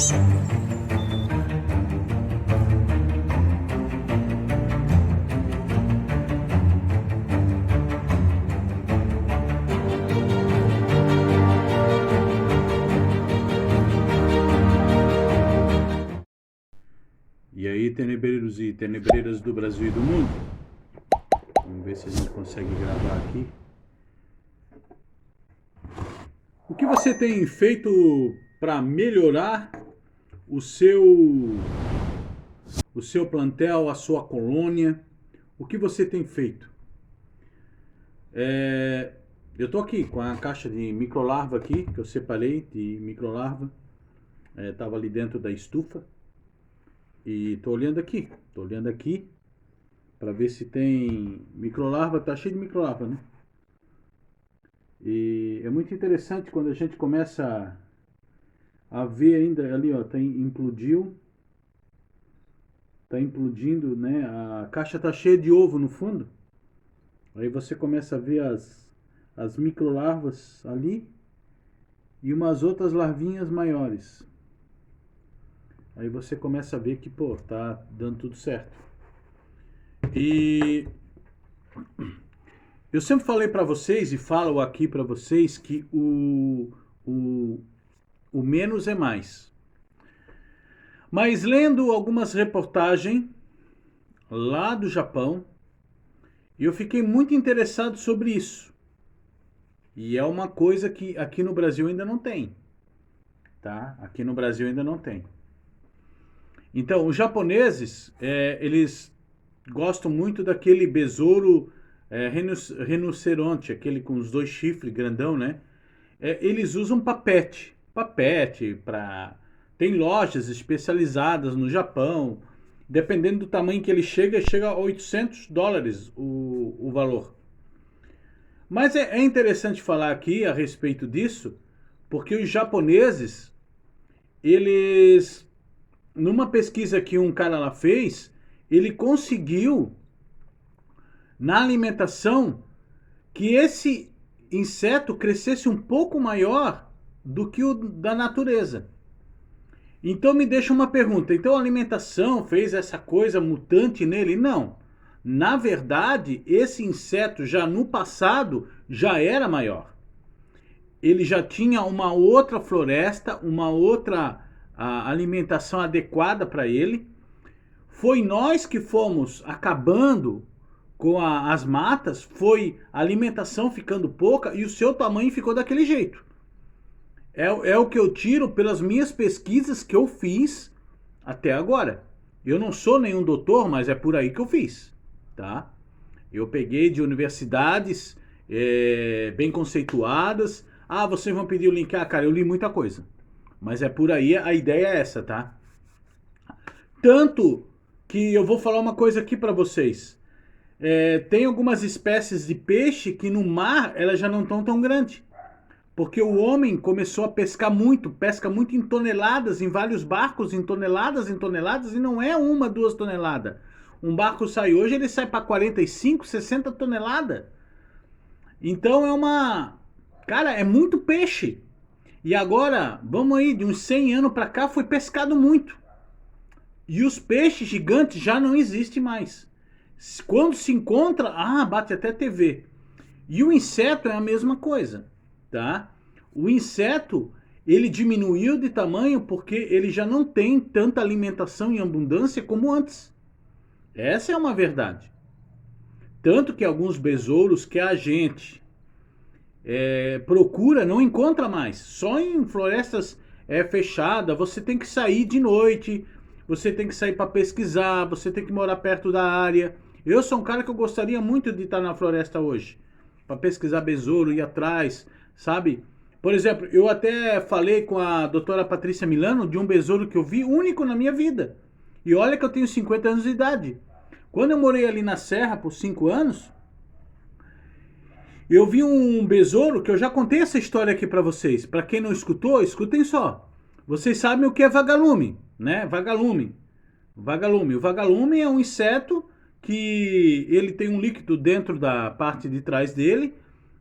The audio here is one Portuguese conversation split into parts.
E aí, tenebreiros e tenebreiras do Brasil e do mundo? Vamos ver se a gente consegue gravar aqui. O que você tem feito para melhorar o seu plantel, a sua colônia? O que você tem feito? Eu tô aqui com a caixa de microlarva aqui, que eu separei de microlarva. Tava ali dentro da estufa. E tô olhando aqui para ver se tem microlarva. Tá cheio de microlarva, né? E é muito interessante quando a gente começa a ver ainda ali, ó, tá implodindo, né? A caixa tá cheia de ovo no fundo. Aí você começa a ver as microlarvas ali e umas outras larvinhas maiores. Aí você começa a ver que, pô, tá dando tudo certo. E eu sempre falei para vocês e falo aqui para vocês que o menos é mais. Mas lendo algumas reportagens lá do Japão, eu fiquei muito interessado sobre isso. E é uma coisa que aqui no Brasil ainda não tem, tá? Aqui no Brasil ainda não tem. Então, os japoneses, eles gostam muito daquele besouro rinoceronte, aquele com os dois chifres grandão, né? Eles usam papete para... Tem lojas especializadas no Japão. Dependendo do tamanho que ele chega a $800 o valor. Mas é interessante falar aqui a respeito disso, porque os japoneses, eles, numa pesquisa que um cara lá fez, ele conseguiu, na alimentação, que esse inseto crescesse um pouco maior do que o da natureza. Então me deixa uma pergunta, então a alimentação fez essa coisa mutante nele? Não. Na verdade, esse inseto já no passado já era maior. Ele já tinha uma outra floresta, uma outra alimentação adequada para ele. Foi nós que fomos acabando com as matas, foi a alimentação ficando pouca e o seu tamanho ficou daquele jeito. É o que eu tiro pelas minhas pesquisas que eu fiz até agora. Eu não sou nenhum doutor, mas é por aí que eu fiz, tá? Eu peguei de universidades bem conceituadas. Ah, vocês vão pedir o link? Ah, cara, eu li muita coisa. Mas é por aí, a ideia é essa, tá? Tanto que eu vou falar uma coisa aqui pra vocês. Tem algumas espécies de peixe que no mar elas já não estão tão grandes. Porque o homem começou a pesca muito em toneladas, em vários barcos, em toneladas, e não é 1, 2 toneladas. Um barco sai hoje, ele sai para 45, 60 toneladas. Então Cara, é muito peixe. E agora, vamos aí, de uns 100 anos para cá, foi pescado muito. E os peixes gigantes já não existem mais. Quando se encontra, bate até TV. E o inseto é a mesma coisa, tá? O inseto, ele diminuiu de tamanho porque ele já não tem tanta alimentação em abundância como antes. Essa é uma verdade. Tanto que alguns besouros que a gente procura, não encontra mais. Só em florestas fechadas, você tem que sair de noite, você tem que sair para pesquisar, você tem que morar perto da área. Eu sou um cara que eu gostaria muito de estar na floresta hoje, para pesquisar besouro, ir atrás, sabe? Por exemplo, eu até falei com a doutora Patrícia Milano de um besouro que eu vi único na minha vida. E olha que eu tenho 50 anos de idade. Quando eu morei ali na Serra por 5 anos, eu vi um besouro que eu já contei essa história aqui para vocês. Para quem não escutou, escutem só. Vocês sabem o que é vagalume, né? Vagalume. O vagalume é um inseto que ele tem um líquido dentro da parte de trás dele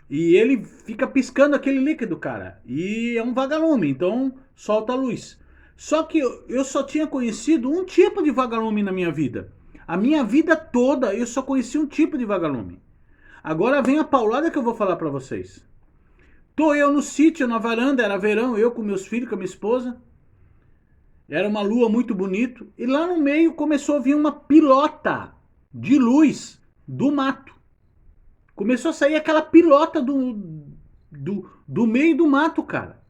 e ele fica piscando aquele líquido, cara. E é um vagalume, então solta a luz. Só que eu só tinha conhecido um tipo de vagalume na minha vida. A minha vida toda eu só conheci um tipo de vagalume. Agora vem a paulada que eu vou falar para vocês. Tô eu no sítio, na varanda, era verão, eu com meus filhos, com a minha esposa. Era uma lua muito bonito. E lá no meio começou a vir uma pilota de luz do mato. Começou a sair aquela pilota do meio do mato, cara.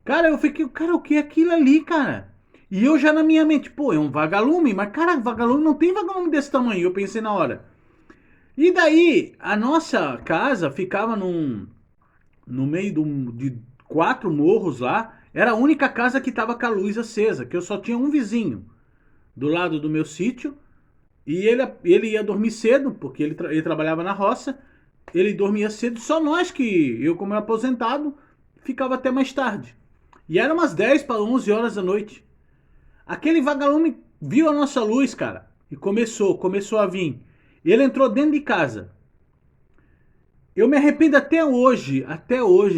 Cara, eu fiquei, cara, o que é aquilo ali, cara? E eu já na minha mente, pô, é um vagalume, mas cara, vagalume não tem vagalume desse tamanho. Eu pensei na hora. E daí, a nossa casa ficava no meio de 4 morros lá. Era a única casa que tava com a luz acesa, que eu só tinha um vizinho do lado do meu sítio. E ele ia dormir cedo, porque ele trabalhava na roça. Ele dormia cedo, só nós que, eu como aposentado, ficava até mais tarde. E era umas 10 para 11 horas da noite. Aquele vagalume viu a nossa luz, cara, e começou a vir. Ele entrou dentro de casa. Eu me arrependo até hoje,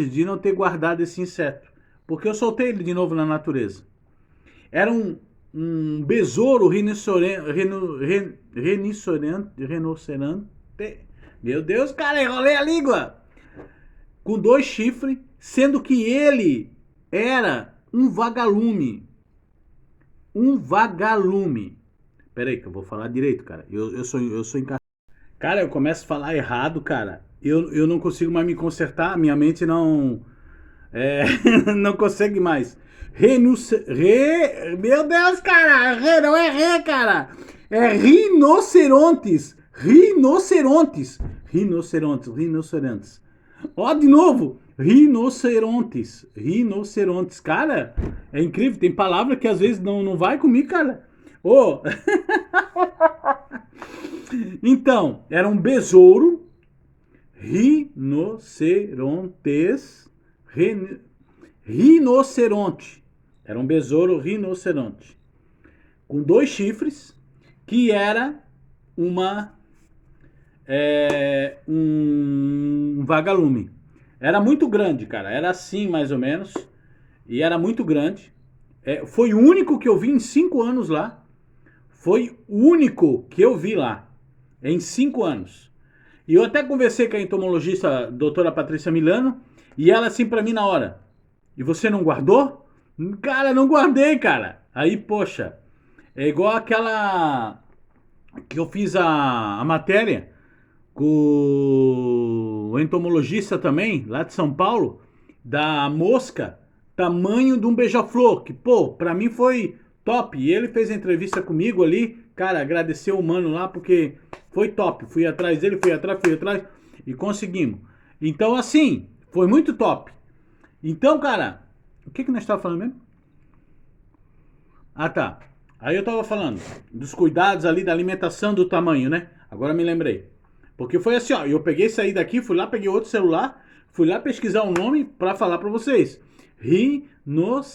de não ter guardado esse inseto. Porque eu soltei ele de novo na natureza. Era um besouro rinoceronte. Meu Deus, cara, enrolei a língua. Com 2 chifres, sendo que ele era um vagalume. Um vagalume. Pera aí que eu vou falar direito, cara. Eu sou encarregado. Cara, eu começo a falar errado, cara. Eu não consigo mais me consertar. Minha mente não... não consegue mais. Meu Deus, cara. Não é ré, cara. É rinocerontes. Rinocerontes. Ó, de novo. Rinocerontes. Cara, é incrível. Tem palavra que às vezes não vai comigo, cara. Ô. Então, era um besouro. Rinoceronte. Era um besouro rinoceronte. Com 2 chifres, que era um vagalume. Era muito grande, cara. Era assim, mais ou menos. E era muito grande. Foi o único que eu vi em 5 anos lá. Foi o único que eu vi lá. Em 5 anos. E eu até conversei com a entomologista a doutora Patrícia Milano. E ela assim pra mim na hora. E você não guardou? Cara, não guardei, cara. Aí, poxa. É igual aquela que eu fiz a matéria com o entomologista também, lá de São Paulo, da mosca, tamanho de um beija-flor, que, pô, pra mim foi top. E ele fez a entrevista comigo ali, cara, agradeceu o mano lá, porque foi top. Fui atrás dele, fui atrás, e conseguimos. Então, assim, foi muito top. Então, cara, o que nós estávamos falando mesmo? Ah, tá. Aí eu tava falando dos cuidados ali da alimentação, do tamanho, né? Agora me lembrei. Porque foi assim, ó, eu peguei, saí daqui, fui lá, peguei outro celular, fui lá pesquisar um nome pra falar pra vocês. Rinoceronte.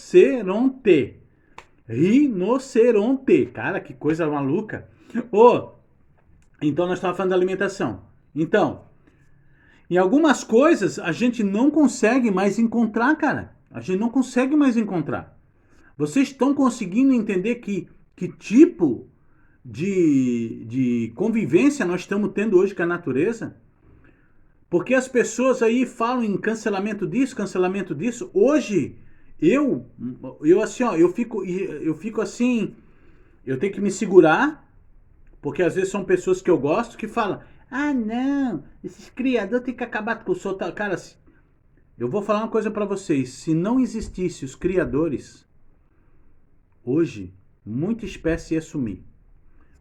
Rinoceronte. Cara, que coisa maluca. Então nós estávamos falando da alimentação. Então, em algumas coisas a gente não consegue mais encontrar, cara. A gente não consegue mais encontrar. Vocês estão conseguindo entender que tipo de convivência nós estamos tendo hoje com a natureza? Porque as pessoas aí falam em cancelamento disso. Hoje, eu assim, ó, eu fico assim, eu tenho que me segurar, porque às vezes são pessoas que eu gosto que falam, ah não, esses criadores têm que acabar com o sol. Cara, eu vou falar uma coisa pra vocês, se não existisse os criadores, hoje, muita espécie ia sumir.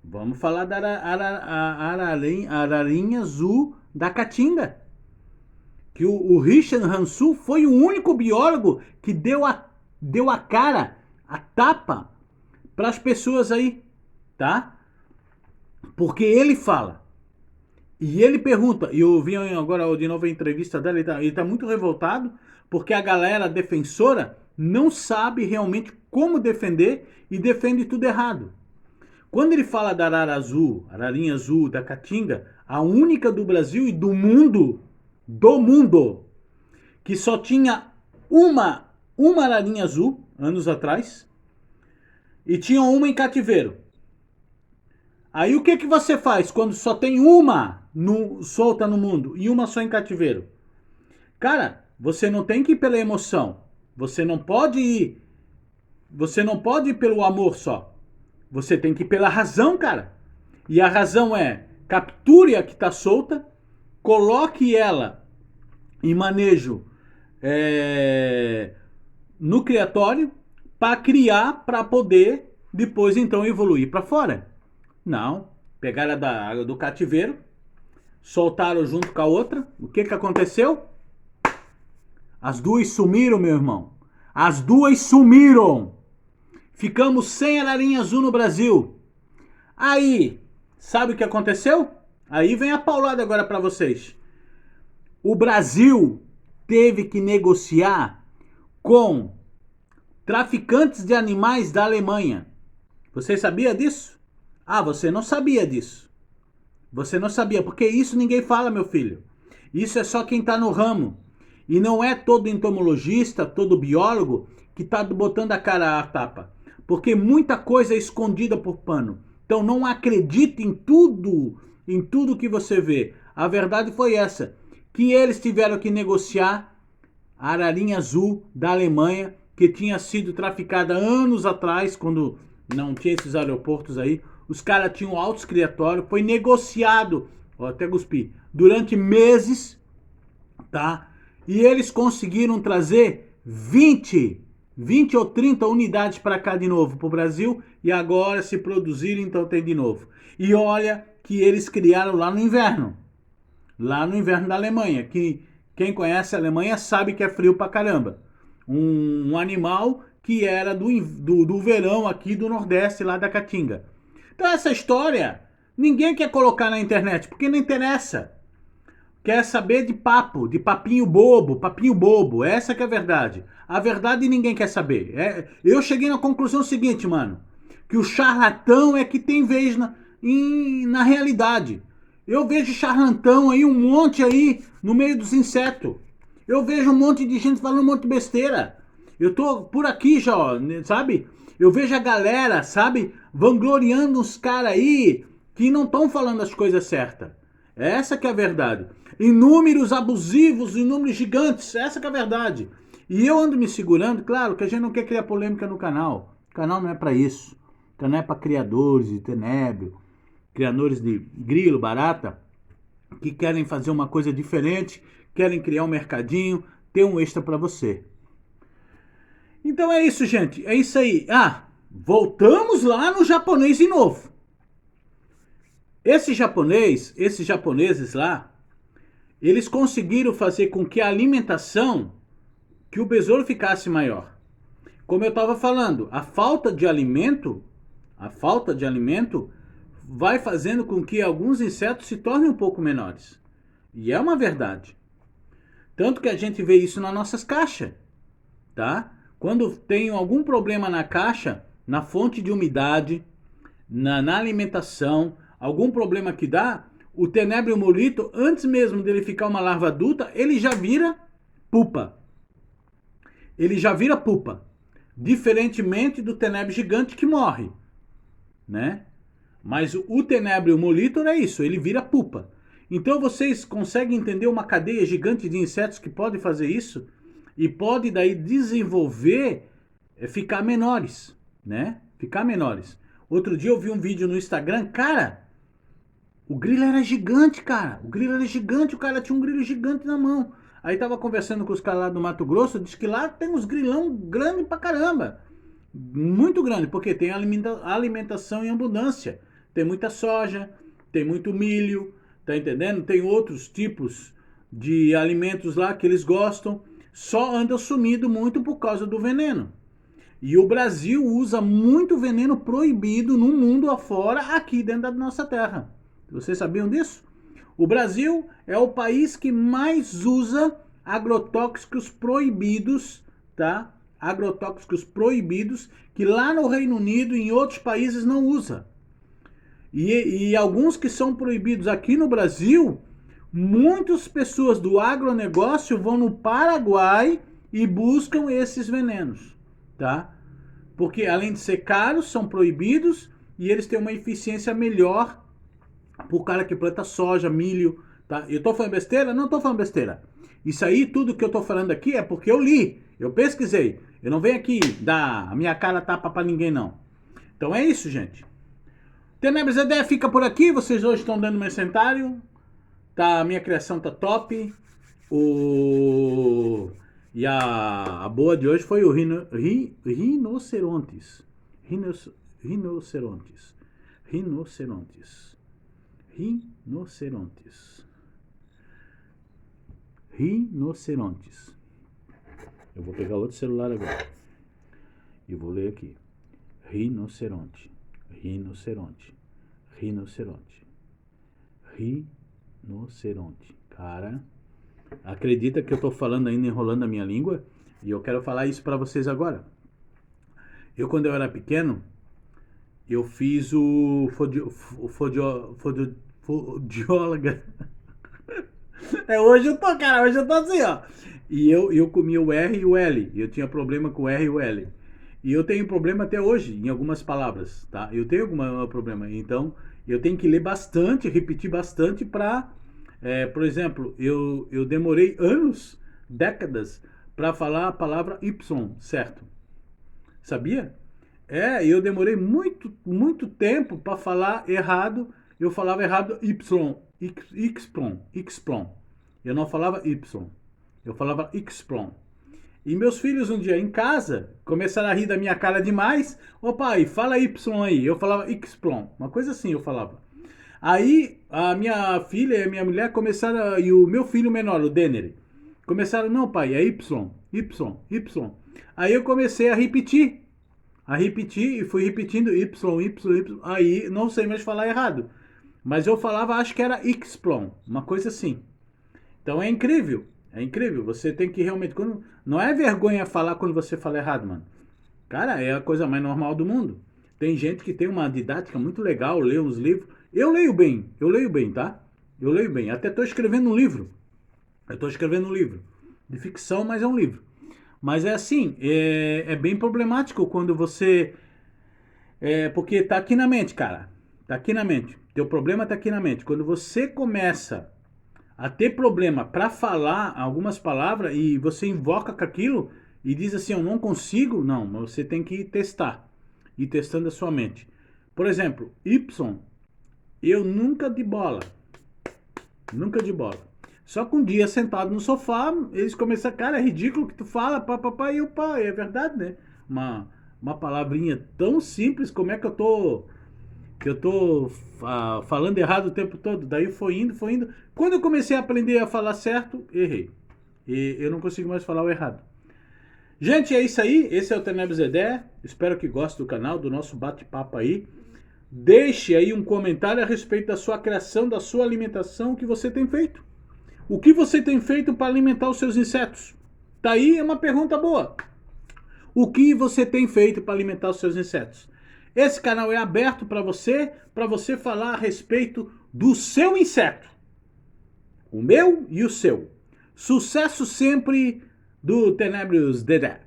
Vamos falar da ararinha azul da Caatinga. Que o Richard Hansu foi o único biólogo que deu a cara, a tapa para as pessoas aí, tá? Porque ele fala. E ele pergunta, e eu vi agora de novo a entrevista dela, ele tá muito revoltado, porque a galera defensora não sabe realmente como defender e defende tudo errado. Quando ele fala da ararinha azul da Caatinga, a única do Brasil e do mundo, que só tinha uma ararinha azul, anos atrás, e tinha uma em cativeiro. Aí o que que você faz quando só tem uma solta no mundo e uma só em cativeiro? Cara, você não tem que ir pela emoção. Você não pode ir pelo amor só. Você tem que ir pela razão, cara. E a razão é: capture a que está solta, coloque ela em manejo no criatório para criar, para poder depois então evoluir para fora. Não, pegaram do cativeiro, soltaram junto com a outra. O que que aconteceu? As duas sumiram, meu irmão. As duas sumiram. Ficamos sem ararinha azul no Brasil. Aí, sabe o que aconteceu? Aí vem a paulada agora para vocês. O Brasil teve que negociar com traficantes de animais da Alemanha. Você sabia disso? Ah, você não sabia disso. Você não sabia, porque isso ninguém fala, meu filho. Isso é só quem está no ramo. E não é todo entomologista, todo biólogo que está botando a cara à tapa. Porque muita coisa é escondida por pano. Então não acredite em tudo que você vê. A verdade foi essa, que eles tiveram que negociar a ararinha azul da Alemanha, que tinha sido traficada anos atrás, quando não tinha esses aeroportos aí. Os caras tinham altos criatórios, foi negociado, até cuspi, durante meses, tá? E eles conseguiram trazer 20 ou 30 unidades para cá de novo, para o Brasil, e agora se produzirem, então tem de novo. E olha que eles criaram lá no inverno da Alemanha, que quem conhece a Alemanha sabe que é frio pra caramba. Um animal que era do verão aqui do Nordeste, lá da Caatinga. Então essa história, ninguém quer colocar na internet, porque não interessa. Quer saber de papo, de papinho bobo, essa que é a verdade. A verdade ninguém quer saber. Eu cheguei na conclusão seguinte, mano, que o charlatão é que tem vez na realidade. Eu vejo charlatão aí, um monte aí, no meio dos insetos. Eu vejo um monte de gente falando um monte de besteira. Eu tô por aqui já, ó, sabe? Eu vejo a galera, sabe, vangloriando uns caras aí que não estão falando as coisas certas. Essa que é a verdade. Em números abusivos, em números gigantes, essa que é a verdade. E eu ando me segurando, claro que a gente não quer criar polêmica no canal. O canal não é para isso. O canal é para criadores de tenebro, criadores de grilo, barata, que querem fazer uma coisa diferente, querem criar um mercadinho, ter um extra para você. Então é isso, gente. É isso aí. Ah, voltamos lá no japonês de novo. Esses japoneses lá, eles conseguiram fazer com que a alimentação, que o besouro ficasse maior. Como eu estava falando, a falta de alimento vai fazendo com que alguns insetos se tornem um pouco menores. E é uma verdade. Tanto que a gente vê isso nas nossas caixas, tá? Quando tem algum problema na caixa, na fonte de umidade, na alimentação, algum problema que dá, o Tenebrio molito, antes mesmo dele ficar uma larva adulta, ele já vira pupa. Diferentemente do Tenebrio gigante que morre, né? Mas o Tenebrio molitor é isso, ele vira pupa. Então vocês conseguem entender uma cadeia gigante de insetos que pode fazer isso e pode daí desenvolver, ficar menores, né? Ficar menores. Outro dia eu vi um vídeo no Instagram, cara, o grilo era gigante, cara. O cara tinha um grilo gigante na mão. Aí tava conversando com os caras lá do Mato Grosso, diz que lá tem uns grilão grande pra caramba. Muito grande, porque tem alimentação em abundância. Tem muita soja, tem muito milho, tá entendendo? Tem outros tipos de alimentos lá que eles gostam. Só anda sumido muito por causa do veneno. E o Brasil usa muito veneno proibido no mundo afora, aqui dentro da nossa terra. Vocês sabiam disso? O Brasil é o país que mais usa agrotóxicos proibidos, tá? Agrotóxicos proibidos, que lá no Reino Unido e em outros países não usa. E alguns que são proibidos aqui no Brasil, muitas pessoas do agronegócio vão no Paraguai e buscam esses venenos, tá? porque além de ser caros, são proibidos e eles têm uma eficiência melhor pro cara que planta soja, milho, tá? Eu tô falando besteira? Não tô falando besteira. Isso aí, tudo que eu tô falando aqui é porque eu li, eu pesquisei. Eu não venho aqui dar a minha cara tapa pra ninguém, não. Então é isso, gente. Tenebres Zedé fica por aqui, vocês hoje estão dando meu comentário. Tá, a minha criação tá top. E a boa de hoje foi o rinocerontes. Rinocerontes. Rinocerontes. Rinocerontes. Rinocerontes. Eu vou pegar outro celular agora. E vou ler aqui. Rinoceronte. Rinoceronte. Rinoceronte. Rinoceronte. Cara, acredita que eu tô falando ainda, enrolando a minha língua? E eu quero falar isso pra vocês agora. Quando eu era pequeno, eu fiz o fodióloga. Hoje eu tô assim, ó. E eu comia o R e o L. Eu tinha problema com o R e o L. E eu tenho problema até hoje em algumas palavras, tá? Eu tenho algum problema. Então, eu tenho que ler bastante, repetir bastante pra... por exemplo, eu demorei anos, décadas, pra falar a palavra Y, certo? Sabia? Eu demorei muito tempo para falar errado. Eu falava errado Y, X-Plon. Eu não falava Y, eu falava X-Plon. E meus filhos um dia em casa começaram a rir da minha cara demais. Ô pai, fala Y aí. Eu falava X-Plon, uma coisa assim eu falava. Aí a minha filha e a minha mulher começaram, e o meu filho menor, o Denner, começaram, não pai, é Y. Aí eu comecei a repetir e fui repetindo Y. Aí não sei mais falar errado. Mas eu falava, acho que era X-Plon, uma coisa assim. Então é incrível. Você tem que realmente... Não é vergonha falar quando você fala errado, mano. Cara, é a coisa mais normal do mundo. Tem gente que tem uma didática muito legal, lê uns livros. Eu leio bem, tá? Eu leio bem. Até tô escrevendo um livro. De ficção, mas é um livro. Mas é assim, é bem problemático quando você... porque tá aqui na mente, cara. Tá aqui na mente. Teu problema tá aqui na mente. Quando você começa a ter problema para falar algumas palavras e você invoca com aquilo e diz assim, eu não consigo, não, mas você tem que testar. Ir testando a sua mente. Por exemplo, Y, eu nunca de bola. Só que um dia sentado no sofá, eles começaram, cara, é ridículo que tu fala, papapá, e eu, pá, é verdade, né? Uma palavrinha tão simples, como é que eu tô falando errado o tempo todo? Daí foi indo. Quando eu comecei a aprender a falar certo, errei. E eu não consigo mais falar o errado. Gente, é isso aí. Esse é o Tenebres Zedé. Espero que goste do canal, do nosso bate-papo aí. Deixe aí um comentário a respeito da sua criação, da sua alimentação, o que você tem feito. O que você tem feito para alimentar os seus insetos? Tá aí, é uma pergunta boa. O que você tem feito para alimentar os seus insetos? Esse canal é aberto para você falar a respeito do seu inseto. O meu e o seu. Sucesso sempre do Tenebres Zedé.